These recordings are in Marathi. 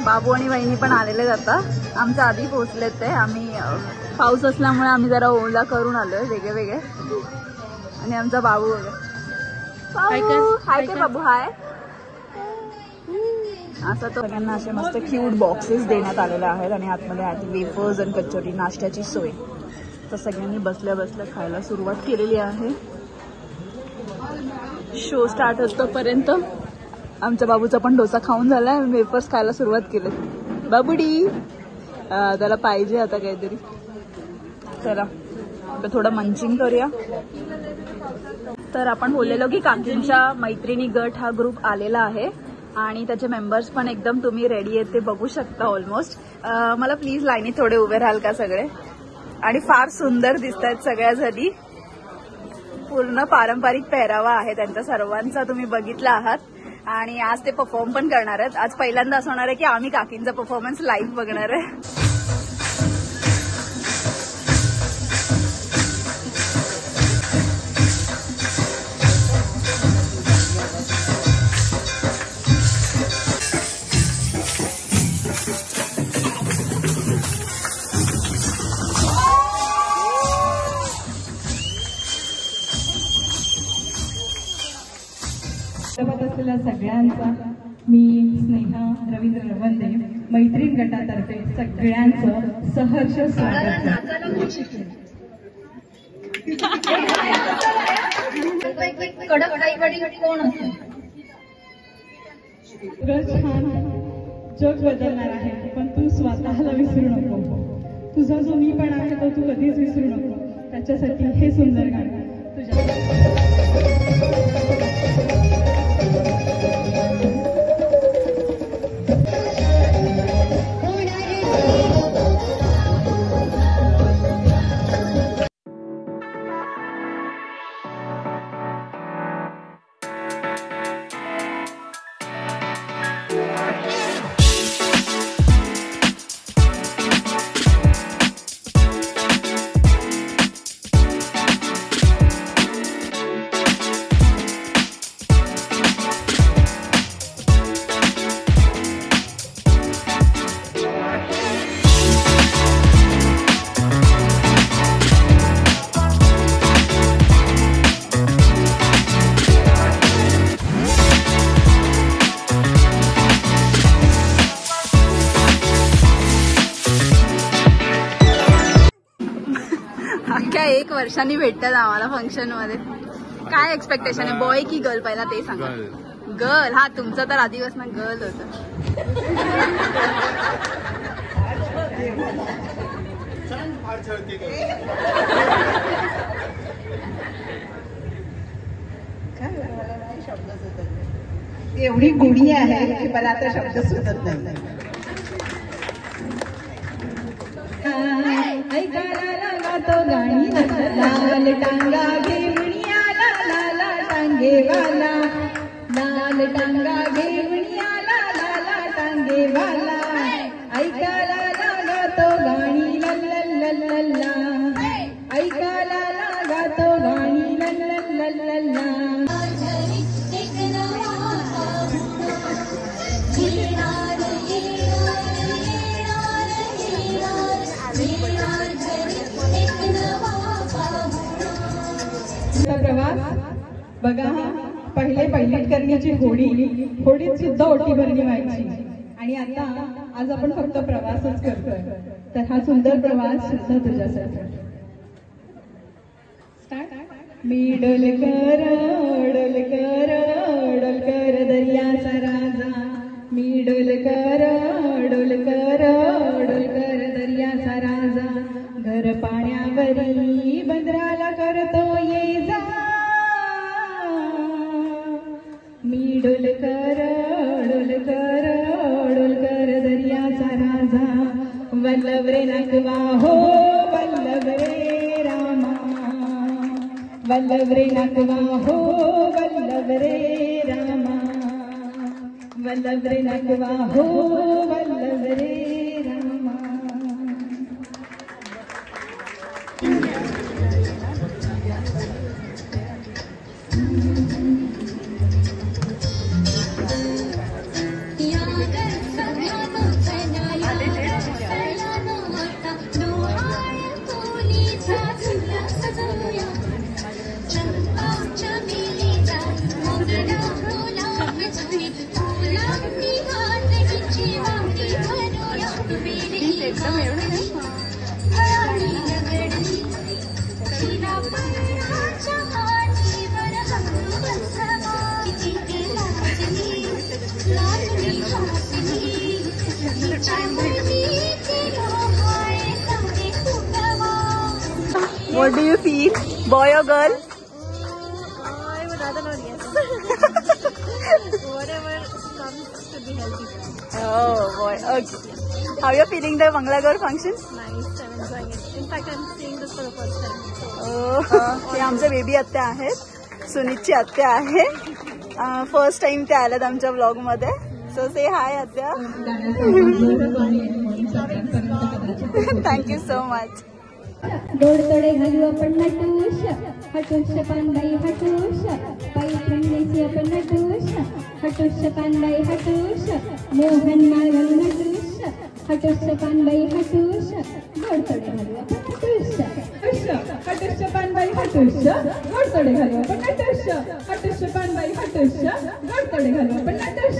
बाबू आणि वहिनी पण आलेले जातात. आमच्या आधी पोहोचलेत ते. आम्ही पाऊस असल्यामुळे आम्ही जरा ओला करून आलोय वेगळे वेगळे. आणि आमचा बाबू हाय काय बाबू हाय असं. तो सगळ्यांना असे मस्त क्यूट बॉक्सेस देण्यात आलेले आहेत आणि आतमध्ये आहेत वेफर्स आणि कचोरी, नाश्त्याची सोय. तर सगळ्यांनी बसल्या बसल्या खायला सुरुवात केलेली आहे. शो स्टार्ट होतोपर्यंत आमच्या बाबूचा पण डोसा खाऊन झालाय. वेफर्स खायला सुरुवात केली. बाबूडी त्याला पाहिजे आता काहीतरी. चला आता थोडं मंचिंग करूया. तर आपण बोललेलो की काकींच्या मैत्रिणी गट हा ग्रुप आलेला आहे आणि त्याचे मेंबर्स पण एकदम तुम्ही रेडी आहेत ते बघू शकता ऑलमोस्ट. मला प्लीज लाईनीत थोडे उभे राहाल का सगळे. आणि फार सुंदर दिसत आहेत सगळ्या जणी. पूर्ण पारंपरिक पेहरावा आहे त्यांचा सर्वांचा, तुम्ही बघितला आहात. आणि आज ते परफॉर्म पण करणार आहेत. आज पहिल्यांदा असं होणार आहे की आम्ही काकींचा परफॉर्मन्स लाईव्ह बघणार आहे. असलेल्या सगळ्यांचा मी स्नेहा रवींद्र रवंदे मैत्रीण गटातर्फे सगळ्यांचं सहर्ष स्वागत करते. कोण असतं छान जग बदलणार आहे पण तू स्वतःला विसरू नको. तुझा जो मी पण आहे तो तू कधीच विसरू नको. त्याच्यासाठी हे सुंदर गाणं तुझ्या. एक वर्षांनी भेटतात आम्हाला फंक्शन मध्ये. काय एक्सपेक्टेशन आहे, बॉय की गर्ल पहिला ते सांगा. गर्ल. हा तुमचं तर आधीपासून गर्ल होतं. एवढी गुणी आहे की मला आता शब्द सुचत नाही. तो गाणी लाल टांगा घेवणियाला लाला टांगेवाला, लाल टांगा घेवणियाला लाला टांगेवाला, ऐकायला लागा तो गाणी लल्लल्लल्ला, ऐकायला लागा तो गाणी लल्लल्लल्ला. प्रवास बघा, पहिले पायलट करण्याची होडीत सुद्धा ओटी भरणी व्हायची आणि आता आज आपण फक्त प्रवासच करतोय. तर हा सुंदर प्रवास सुद्धा तुझ्यासाठी. मी डोलकर डोलकर डोलकर दर्याचा राजा, मी डोलकर डोलकर डोलकर दर्याचा राजा, घर पाण्यावरी बंदराला करतो ये जा, मी डोलकर डोलकर डोलकर दर्याचा राजा, वल्लभ रे नगवा हो वल्लभ रे रामा, वल्लभ रे नगवा हो वल्लभ रे रामा, वल्लभ रे नगवा हो वल्लभ रे Rama. What do you feel? Boy or girl? I would rather not guess. Whatever comes to be healthy. Oh boy. Okay. How are you feeling the Mangalagaur function? Nice, I'm enjoying it. In fact, I'm seeing this for the first time. हे आमच्या बेबी आत्या आहेत, सुनीतची आत्या आहे. फर्स्ट टाइम त्या आल्यात आमच्या ब्लॉग मध्ये. सो से हाय आत्या. Thank you so much. गोड तोडे घालू आपण नटूश हटूश पानबाई हटूश पायी प्रेमनेसी आपण नटूश हटूश पानबाई हटूश मोहन माळ घालू नटूश हटूश पानबाई हटूश गोड तोडे घालू आपण नटूश हटूश पानबाई हटूश गोड तोडे घालू आपण नटूश हटूश पानबाई हटूश गोड तोडे घालू आपण नटूश.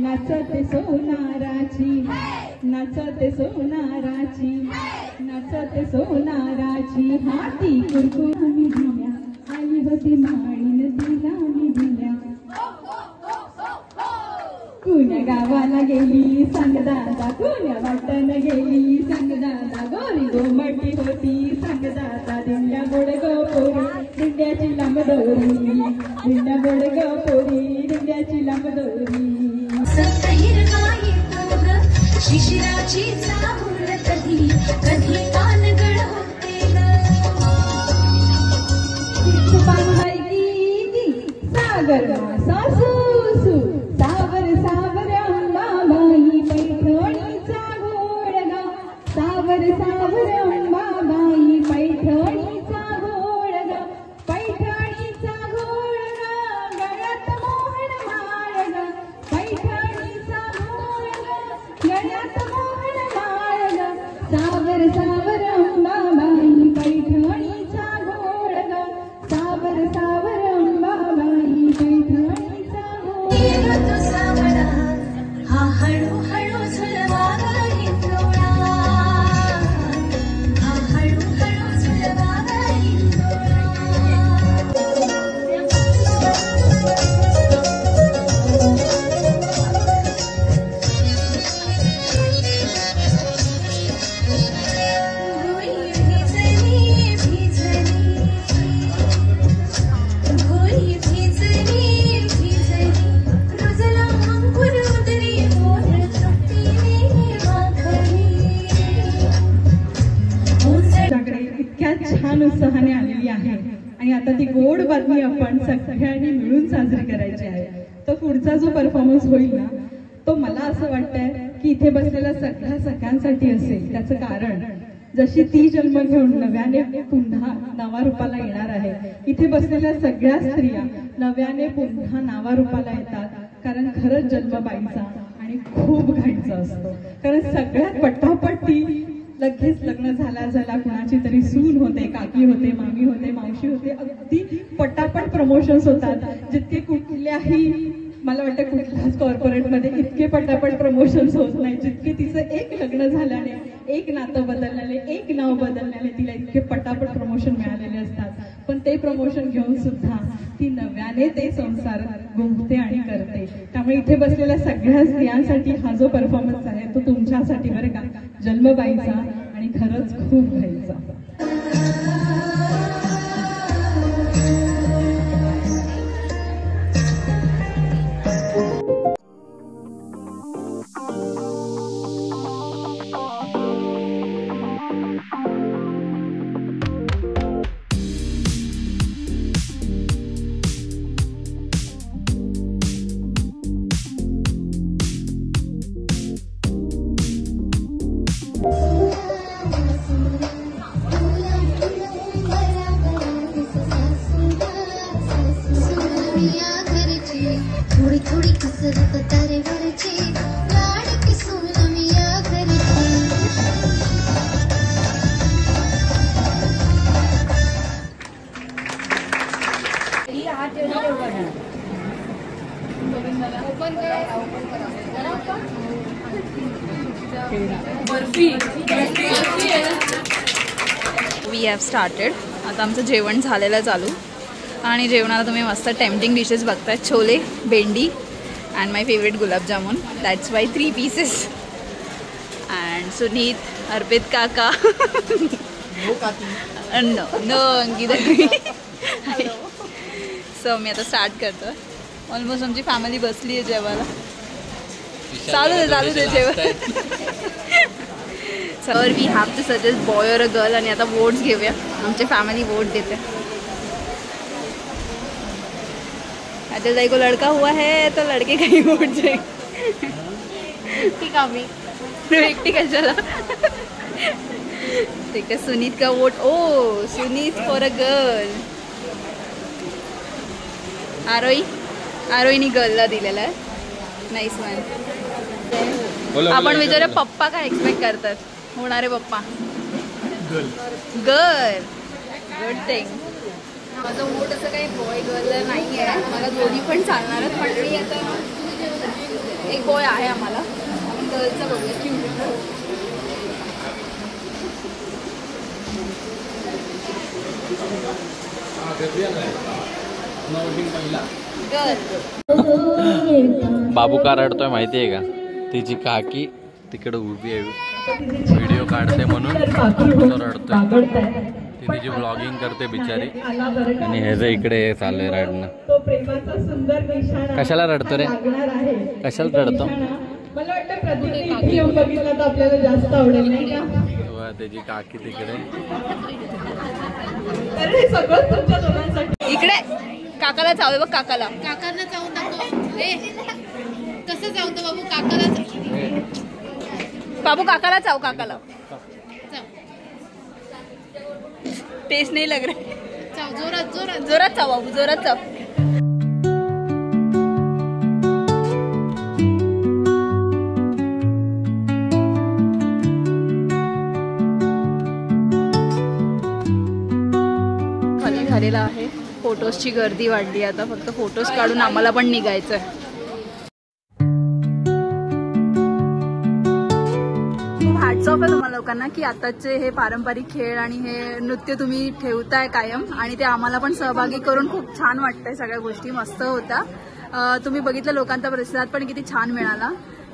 नाचते सोनाराची नाचते सोनाराची नाचते सोनाराची हाती कुरकुर आम्ही दिल्या आली होती माळीन तिला आम्ही दिल्या. कुण्या गावाला गेली सांग दादा कुण्या वाटण गेली सांग दादा गोरी गोमटी होती सांग दादा दिंड्या गोड गो पोरी दिंड्याची लांब दोरी दिंड्या गोड गो पोरी दिंड्याची लांब दोरी. शिशिराची चाहूल कधी कधी पानगळ होते पानबाई गीती सागर सासू सावर सावर अंबाबाई पैठणीचा घोडगा सावर सावर अंबाबाई पैठणीचा घोडगा पैठणीचा घोडगा गळ्यात मोहन माळगा पैठणीचा घोडगा गळ्यात मोहन माळगा सावर सावर अंबाबाई पैठणीचा घोडगा सावर सावर अंबाबाई पैठणीचा घोडगा. तो सावरा हा हळू हळू झुलवा हिंदोळा हा हळू हळू झुलवा हिंदोळा. तुमच्याकडे इतक्या छान उत्साहाने आलेली आहे आणि आता ती गोड बातमी आपण सगळ्यांनी मिळून साजरी करायची आहे. तो पुढचा जो परफॉर्मन्स होईल ना तो मला असं वाटतंय की इथे बसलेल्या सगळ्यांसाठी असेल. त्याचं कारण जशी ती जन्म घेऊन नव्याने पुन्हा नावारूपाला येणार आहे, इथे बसलेल्या सगळ्या स्त्रिया नव्याने पुन्हा नावारूपाला येतात. कारण खरंच जन्मबाईचा आणि खूप घाईचा असतो. कारण सगळ्यात पटापट ती लगेच लग्न झाल्या कुणाची तरी सून होते, काकी होते, मामी होते, मावशी होते. अगदी पटापट प्रमोशन्स होतात. जितके कुठल्याही मला वाटतं कुठल्याच कॉर्पोरेटमध्ये इतके पटापट प्रमोशन्स होत नाही जितके तिचं एक लग्न झाल्याने, एक नातं बदलल्याने, एक नाव बदलल्याने तिला इतके पटापट प्रमोशन मिळालेले असतात. पण ते प्रमोशन घेऊन सुद्धा ती नव्याने ते संसार गुंफते आणि करते. त्यामुळे इथे बसलेल्या सगळ्या स्त्रियांसाठी हा जो परफॉर्मन्स आहे तो तुमच्यासाठी बरं का, जन्मबाईचा आणि खरंच खूप घाईचा. थोड़ी थोड़ी कसरत तारे वरची लाडकी सोनमिया करची. ओपन करा. We have started. आता आमचं जेवण झालेलं चालू आणि जेवणाला तुम्ही मस्त टेम्पटिंग डिशेस बघताय. छोले, भेंडी and my favourite gulab jamun. That's why 3 pieces. And सुनीत, अर्पित काका, नो अंकिता. सो मी आता स्टार्ट करतो. ऑलमोस्ट आमची फॅमिली बसली आहे जेवायला. चालू दे जेवण. Sir we have to suggest boy और अ गर्ल. आणि आता वोट्स घेऊया. आमची फॅमिली वोट देते. अजय दाई को लड़का हुआ है तो लड़के का ही वोट जाएगा. ठीक आम्ही एकटी कशाला. ठीक आहे. सुनीत का वोट. ओ सुनीत फॉर अ गर्ल. आरोहीने गर्लला दिलेला आहे. Nice man. आपण विचारूया पप्पा काय एक्सपेक्ट करतात. होणारे पप्पा गर्ल. Good thing. माझं वोट असं काही बॉय गर्ल नाही आहे. मला दोन्ही पण चालणारच. पण मी आता एक बॉय आहे आम्हाला. आपण गर्लचं बघूया. बाबू का रडतोय माहिती आहे का? तिची काकी तिकडे उभी आहे, व्हिडिओ काढते म्हणून तो रडतोय. ती तिची ब्लॉगिंग करते बिचारी आणि ह्याचं इकडे चाललंय रडणं. कशाला रडतो रे? कशाला रडतो? मला वाटतं प्रतिक्रिया बघितलं तर आपल्याला जास्त आवडेल नाही का? त्याची काकी तिकडे. अरे सगळं तुमच्या दोघांसाठी. इकडे काकाला चावलं बघ. काकाला जाऊन दाखव. कसं जाऊ तर बाबू काकाला. बाबू काकाला चाव. काकाला टेस्ट नाही लग रहा. जोरात जोरात जोरात चाव बाबू. जोरात चाव. खाली झालेला आहे. फोटोजची गर्दी वाढली. आता फक्त फोटोज काढून आम्हाला पण निघायचं आहे. हॅट्स ऑफ आहे तुम्हाला लोकांना की आताचे हे पारंपरिक खेळ आणि हे नृत्य तुम्ही ठेवताय कायम. आणि ते आम्हाला पण सहभागी करून खूप छान वाटतंय. सगळ्या गोष्टी मस्त होत्या. तुम्ही बघितलं लोकांचा प्रतिसाद पण किती छान मिळाला.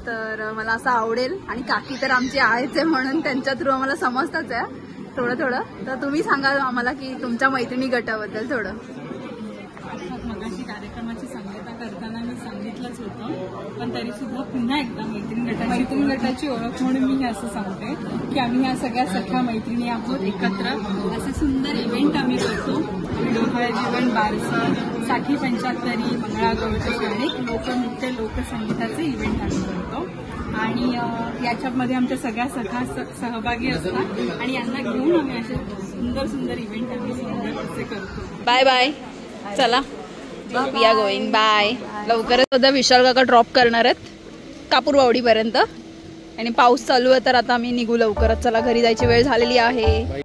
तर मला असं आवडेल. आणि काकी तर आमची आहेच आहे म्हणून त्यांच्या थ्रू आम्हाला समजतच आहे थोडं. तर तुम्ही सांगा आम्हाला की तुमच्या मैत्रिणी गटाबद्दल थोडं. मगाशी कार्यक्रमाची सांगता करताना मी सांगितलंच होतं, पण तरी सुद्धा पुन्हा एकदा मैत्रीण गटाची ओळख म्हणून मी हे असं सांगते की आम्ही ह्या सगळ्या सख्या मैत्रिणी आहोत. एकत्र असे सुंदर इव्हेंट आम्ही करतो. डोहाळे जेवण, बारसं, साठी पंचाहत्तरी, मंगळागौर अनेक लोकनृत्य, लोकसंगीताचे इव्हेंट आम्ही करतो. आणि याच्यामध्ये आमच्या सगळ्या सखा सहभागी असतात आणि यांना घेऊन आम्ही असे सुंदर इव्हेंट आम्ही सुंदर असे करतो. Bye bye. चला वी आर गोईंग. बाय. लवकरच सुद्धा विशाल काका ड्रॉप करणार आहेत कापूरबावडीपर्यंत. आणि पाऊस चालू आहे तर आता आम्ही निघू लवकरच. चला घरी जायची वेळ झालेली आहे.